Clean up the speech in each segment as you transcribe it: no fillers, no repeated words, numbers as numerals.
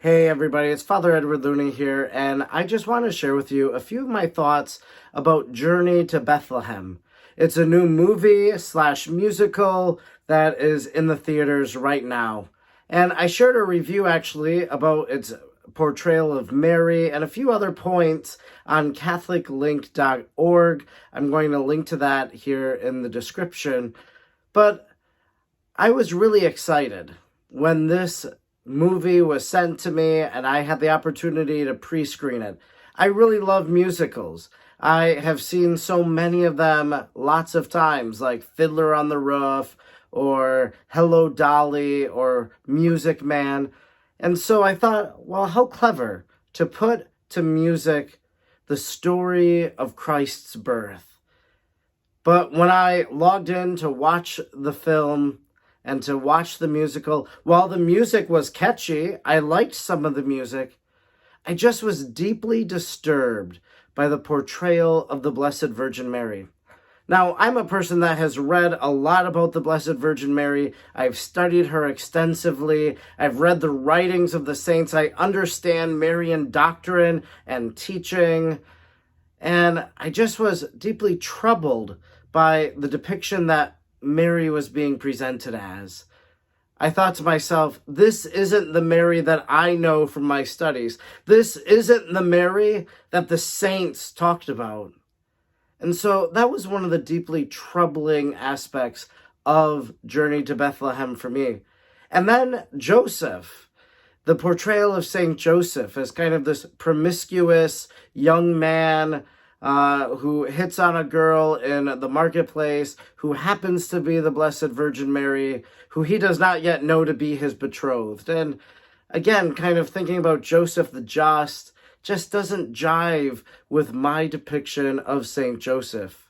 Hey everybody, it's Father Edward Looney here, and I just want to share with you a few of my thoughts about Journey to Bethlehem. It's a new movie slash musical that is in the theaters right now. And I shared a review actually about its portrayal of Mary and a few other points on catholiclink.org. I'm going to link to that here in the description. But I was really excited when this movie was sent to me and I had the opportunity to pre-screen it. I really love musicals. I have seen so many of them lots of times, like Fiddler on the Roof or Hello Dolly or Music Man. And so I thought, well, how clever to put to music the story of Christ's birth. But when I logged in to watch the film and to watch the musical, while the music was catchy, I liked some of the music, I just was deeply disturbed by the portrayal of the Blessed Virgin Mary. Now, I'm a person that has read a lot about the Blessed Virgin Mary. I've studied her extensively. I've read the writings of the saints. I understand Marian doctrine and teaching. And I just was deeply troubled by the depiction that Mary was being presented as. I thought to myself, this isn't the Mary that I know from my studies. This isn't the Mary that the saints talked about. And so that was one of the deeply troubling aspects of Journey to Bethlehem for me. And then Joseph, the portrayal of Saint Joseph as kind of this promiscuous young man who hits on a girl in the marketplace, who happens to be the Blessed Virgin Mary, who he does not yet know to be his betrothed. And again, kind of thinking about Joseph the Just doesn't jive with my depiction of Saint Joseph.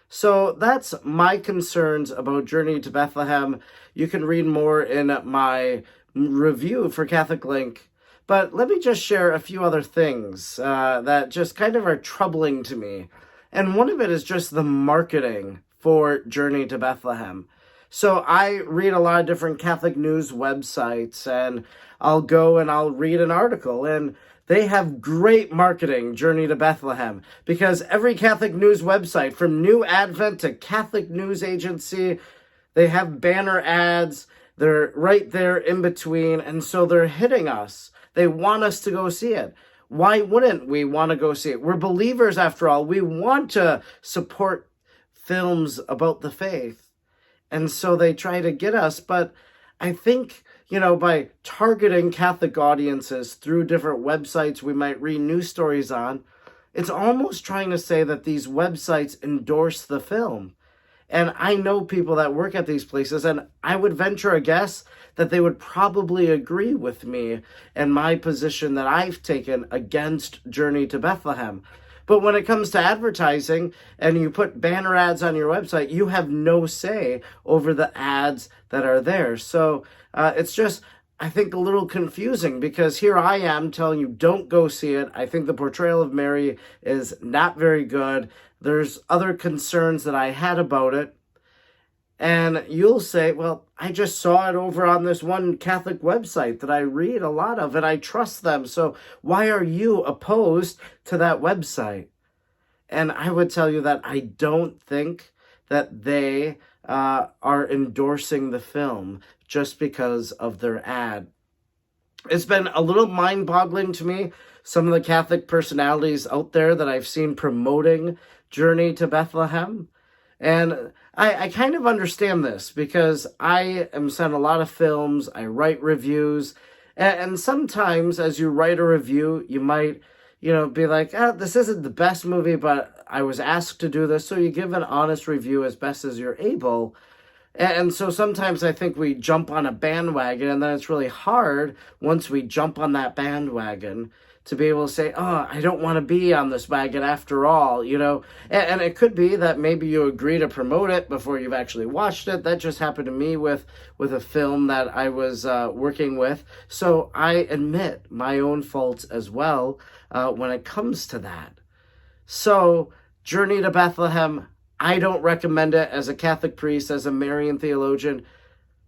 So that's my concerns about Journey to Bethlehem. You can read more in my review for Catholic Link. But let me just share a few other things that just kind of are troubling to me. And one of it is just the marketing for Journey to Bethlehem. So I read a lot of different Catholic news websites, and I'll go and I'll read an article, and they have great marketing, Journey to Bethlehem, because every Catholic news website, from New Advent to Catholic News Agency, they have banner ads. They're right there in between, and so they're hitting us. They want us to go see it. Why wouldn't we want to go see it? We're believers after all. We want to support films about the faith. And so they try to get us. But I think, by targeting Catholic audiences through different websites we might read news stories on, it's almost trying to say that these websites endorse the film. And I know people that work at these places, and I would venture a guess that they would probably agree with me and my position that I've taken against Journey to Bethlehem. But when it comes to advertising and you put banner ads on your website, you have no say over the ads that are there. So it's just, I think, a little confusing, because here I am telling you, don't go see it. I think the portrayal of Mary is not very good. There's other concerns that I had about it. And you'll say, well, I just saw it over on this one Catholic website that I read a lot of, and I trust them. So why are you opposed to that website? And I would tell you that I don't think that they are endorsing the film just because of their ad. It's been a little mind-boggling to me, some of the Catholic personalities out there that I've seen promoting Journey to Bethlehem. And I kind of understand this, because I am sent a lot of films, I write reviews, and sometimes as you write a review, you might, be like, this isn't the best movie, but I was asked to do this, so you give an honest review as best as you're able. And so sometimes I think we jump on a bandwagon, and then it's really hard once we jump on that bandwagon to be able to say, I don't want to be on this wagon after all, And it could be that maybe you agree to promote it before you've actually watched it. That just happened to me with a film that I was working with. So I admit my own faults as well when it comes to that. So Journey to Bethlehem, I don't recommend it as a Catholic priest, as a Marian theologian.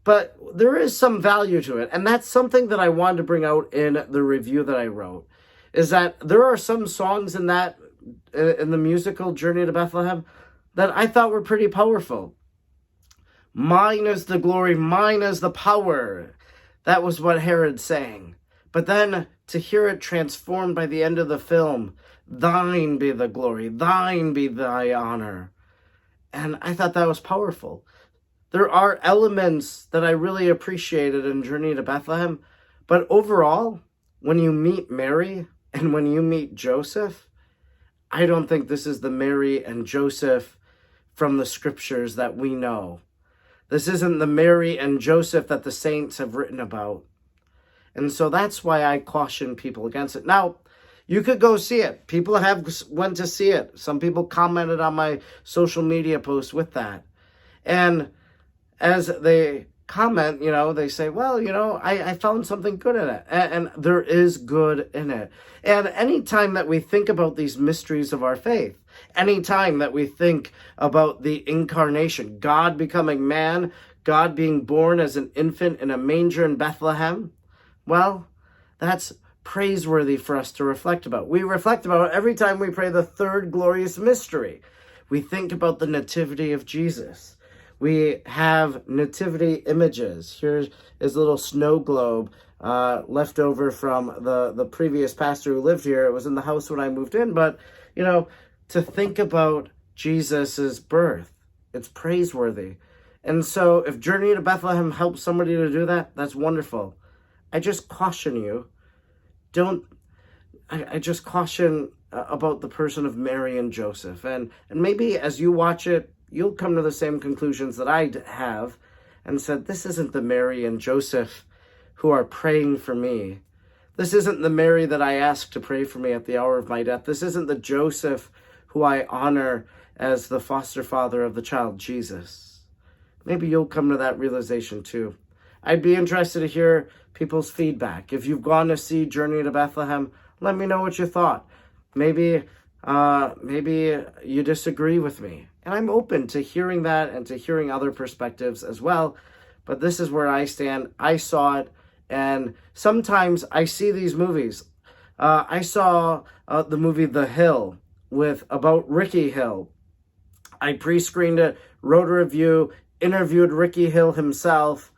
But there is some value to it. And that's something that I wanted to bring out in the review that I wrote, is that there are some songs in the musical Journey to Bethlehem that I thought were pretty powerful. Mine is the glory, mine is the power. That was what Herod sang. But then to hear it transformed by the end of the film, thine be the glory, thine be thy honor. And I thought that was powerful. There are elements that I really appreciated in Journey to Bethlehem, but overall, when you meet Mary and when you meet Joseph, I don't think this is the Mary and Joseph from the scriptures that we know. This isn't the Mary and Joseph that the saints have written about. And so that's why I caution people against it. Now, you could go see it. People have went to see it. Some people commented on my social media posts with that. And as they comment, they say, well, I found something good in it. And there is good in it. And anytime that we think about these mysteries of our faith, anytime that we think about the incarnation, God becoming man, God being born as an infant in a manger in Bethlehem, well, that's praiseworthy for us to reflect about. We reflect about it every time we pray the third glorious mystery. We think about the nativity of Jesus. We have nativity images. Here's his little snow globe left over from the previous pastor who lived here. It was in the house when I moved in. But, to think about Jesus's birth, it's praiseworthy. And so if Journey to Bethlehem helps somebody to do that, that's wonderful. I just caution you, I just caution about the person of Mary and Joseph. And maybe as you watch it, you'll come to the same conclusions that I have and said, this isn't the Mary and Joseph who are praying for me. This isn't the Mary that I ask to pray for me at the hour of my death. This isn't the Joseph who I honor as the foster father of the child Jesus. Maybe you'll come to that realization too. I'd be interested to hear people's feedback. If you've gone to see Journey to Bethlehem, let me know what you thought. Maybe you disagree with me. And I'm open to hearing that and to hearing other perspectives as well. But this is where I stand. I saw it. And sometimes I see these movies. I saw the movie The Hill about Ricky Hill. I pre-screened it, wrote a review, interviewed Ricky Hill himself.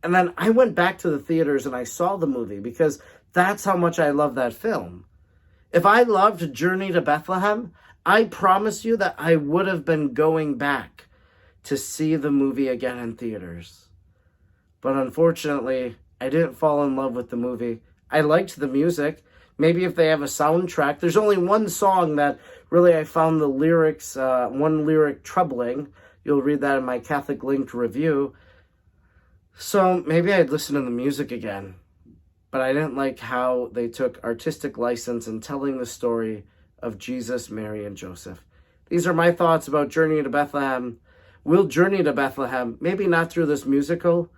And then I went back to the theaters and I saw the movie because that's how much I love that film. If I loved Journey to Bethlehem, I promise you that I would have been going back to see the movie again in theaters. But unfortunately, I didn't fall in love with the movie. I liked the music. Maybe if they have a soundtrack. There's only one song that really I found the lyrics, one lyric troubling. You'll read that in my Catholic Linked review. So maybe I'd listen to the music again. But I didn't like how they took artistic license in telling the story of Jesus, Mary, and Joseph. These are my thoughts about Journey to Bethlehem. We'll journey to Bethlehem, maybe not through this musical,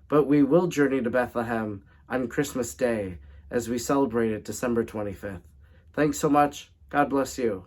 but we will journey to Bethlehem on Christmas Day as we celebrate it December 25th. Thanks so much. God bless you.